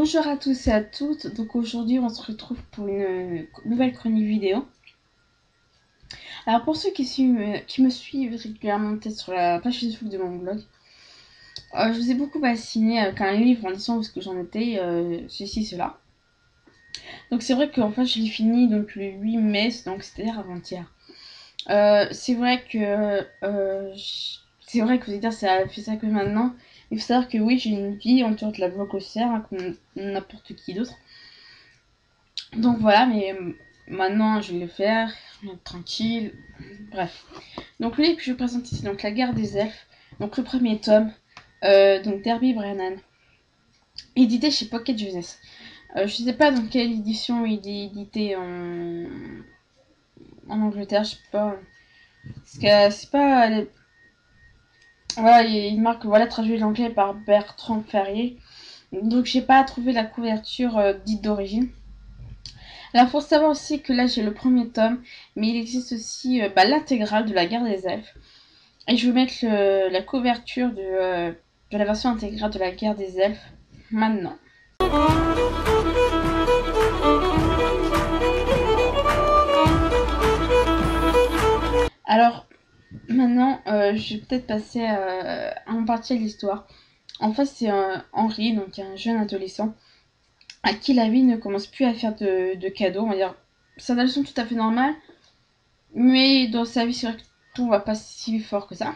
Bonjour à tous et à toutes, donc aujourd'hui on se retrouve pour une nouvelle chronique vidéo. Alors pour ceux qui me suivent régulièrement peut-être sur la page Facebook de mon blog, je vous ai beaucoup fasciné avec un livre en lisant où ce que j'en étais, ceci, cela. Donc c'est vrai qu'en fait je l'ai fini donc le 8 mai, donc c'est-à-dire avant-hier. C'est vrai que vous allez dire ça fait ça que maintenant. Il faut savoir que oui, j'ai une vie en dehors de la blogosphère, hein, comme n'importe qui d'autre. Donc voilà, mais maintenant je vais le faire, tranquille, bref. Donc le livre que je vais présenter, c'est donc La Guerre des Elfes, donc le premier tome, donc Derby Brennan, édité chez Pocket Jeunesse. Je sais pas dans quelle édition il est édité en Angleterre, je sais pas. Parce que c'est pas. Voilà, il marque voilà, traduit l'anglais par Bertrand Ferrier. Donc j'ai pas trouvé la couverture dite d'origine. Alors faut savoir aussi que là j'ai le premier tome, mais il existe aussi l'intégrale de la Guerre des Elfes. Et je vais mettre la couverture de la version intégrale de la Guerre des Elfes maintenant. Alors maintenant je vais peut-être passer à en partie à l'histoire. En fait c'est Henri, donc un jeune adolescent, à qui la vie ne commence plus à faire de cadeaux. On va dire, c'est une adolescent tout à fait normale, mais dans sa vie c'est vrai que tout va pas si fort que ça.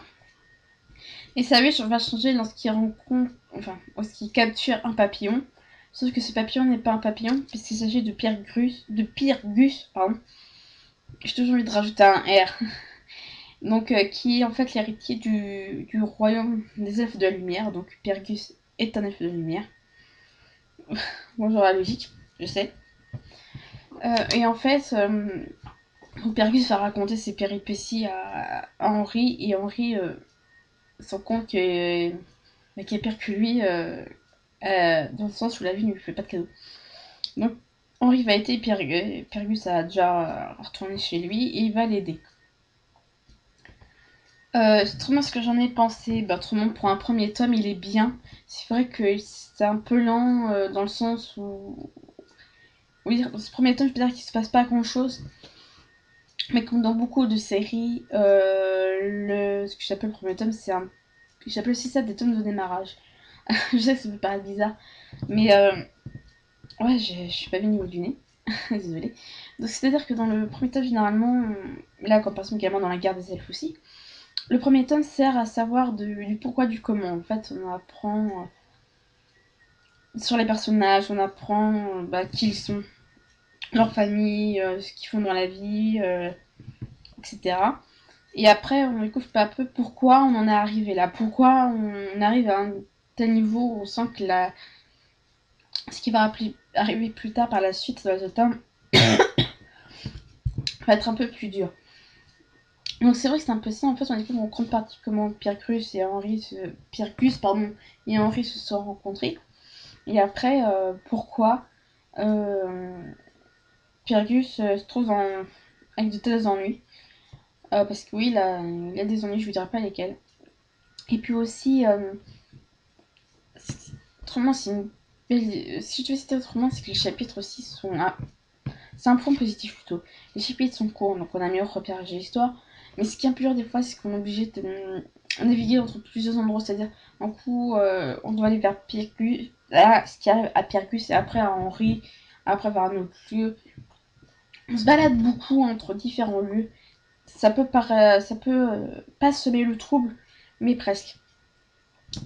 Et sa vie va changer lorsqu'il rencontre, enfin, lorsqu'il capture un papillon. Sauf que ce papillon n'est pas un papillon, puisqu'il s'agit de Pyrgus, pardon. J'ai toujours envie de rajouter un R. Donc, qui est en fait l'héritier du royaume des elfes de la lumière. Donc, Pyrgus est un elfe de lumière. Bonjour la logique, je sais. Et en fait, Pyrgus va raconter ses péripéties à Henri, et Henri se rend compte qu'il est pire que lui. Dans le sens où la vie ne lui fait pas de cadeau. Donc Henri va aider Pyrgus a déjà retourné chez lui et il va l'aider. Autrement, ce que j'en ai pensé, autrement pour un premier tome il est bien. C'est vrai que c'est un peu lent dans le sens où... Oui, dans ce premier tome je peux dire qu'il se passe pas grand chose. Mais comme dans beaucoup de séries, ce que j'appelle le premier tome, j'appelle aussi ça des tomes de démarrage. Je sais que ça peut paraître bizarre, mais ouais, je suis pas bien au niveau du nez. Désolée. Donc c'est-à-dire que dans le premier tome, généralement, là, comme par exemple également dans la guerre des elfes aussi, le premier tome sert à savoir du pourquoi, du comment. En fait, on apprend sur les personnages, on apprend qui ils sont, leur famille, ce qu'ils font dans la vie, etc. Et après, on découvre peu à peu pourquoi on en est arrivé là, pourquoi on arrive à un tel niveau où on sent que ce qui va arriver plus tard par la suite dans le tome va être un peu plus dur. Donc c'est vrai que c'est un peu ça, en fait on découvre en grande partie comment Pyrgus et Henri se sont rencontrés. Et après, pourquoi Pyrgus se trouve avec de tels ennuis. Parce que oui, il a des ennuis, je vous dirai pas lesquels. Et puis aussi, autrement, c'est une belle... Si je devais citer autrement, c'est que les chapitres aussi sont... c'est un point positif plutôt. Les chapitres sont courts, donc on a mieux repérage de l'histoire. Mais ce qui est un peu dur des fois, c'est qu'on est obligé de naviguer entre plusieurs endroits. C'est-à-dire, un coup, on doit aller vers Pyrgus, là, ce qui arrive à Pyrgus, et après à Henri, après vers un autre lieu. On se balade beaucoup entre différents lieux. Ça peut pas semer le trouble, mais presque.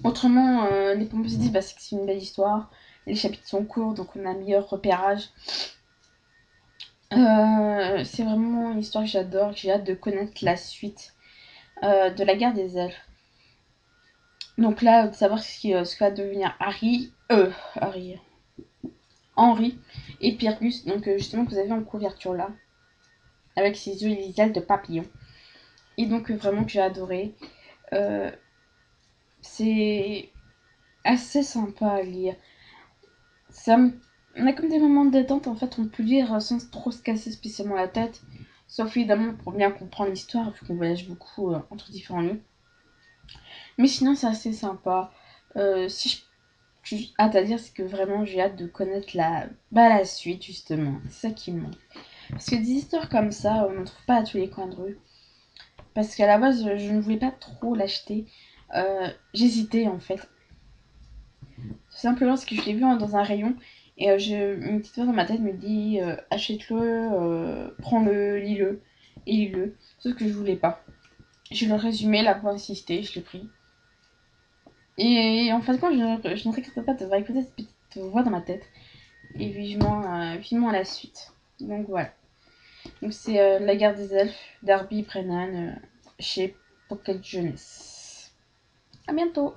Autrement, les points positifs, c'est que c'est une belle histoire. Les chapitres sont courts, donc on a un meilleur repérage. C'est vraiment une histoire que j'adore, que j'ai hâte de connaître la suite de la guerre des elfes. Donc là, de savoir ce que va devenir Henri et Pyrgus, donc justement que vous avez en couverture là, avec ses yeux et les ailes de papillon. Et donc vraiment que j'ai adoré. C'est assez sympa à lire. On a comme des moments de détente, en fait, on peut lire sans trop se casser spécialement la tête. Sauf évidemment pour bien comprendre l'histoire, vu qu'on voyage beaucoup entre différents lieux. Mais sinon, c'est assez sympa. Si je j'ai hâte à dire, c'est que vraiment j'ai hâte de connaître la suite, justement. C'est ça qui me manque. Parce que des histoires comme ça, on n'en trouve pas à tous les coins de rue. Parce qu'à la base, je ne voulais pas trop l'acheter. J'hésitais en fait. Tout simplement parce que je l'ai vu dans un rayon. Et une petite voix dans ma tête me dit achète-le, prends-le, lis-le. Et lis-le. Sauf que je voulais pas. J'ai le résumé, là pour insister, je l'ai pris. Et en fin de compte, je ne regrette pas d'avoir écouté cette petite voix dans ma tête. Et vivement à la suite. Donc voilà. Donc c'est La guerre des elfes d'Arby Brennan chez Pocket Jeunesse. À bientôt.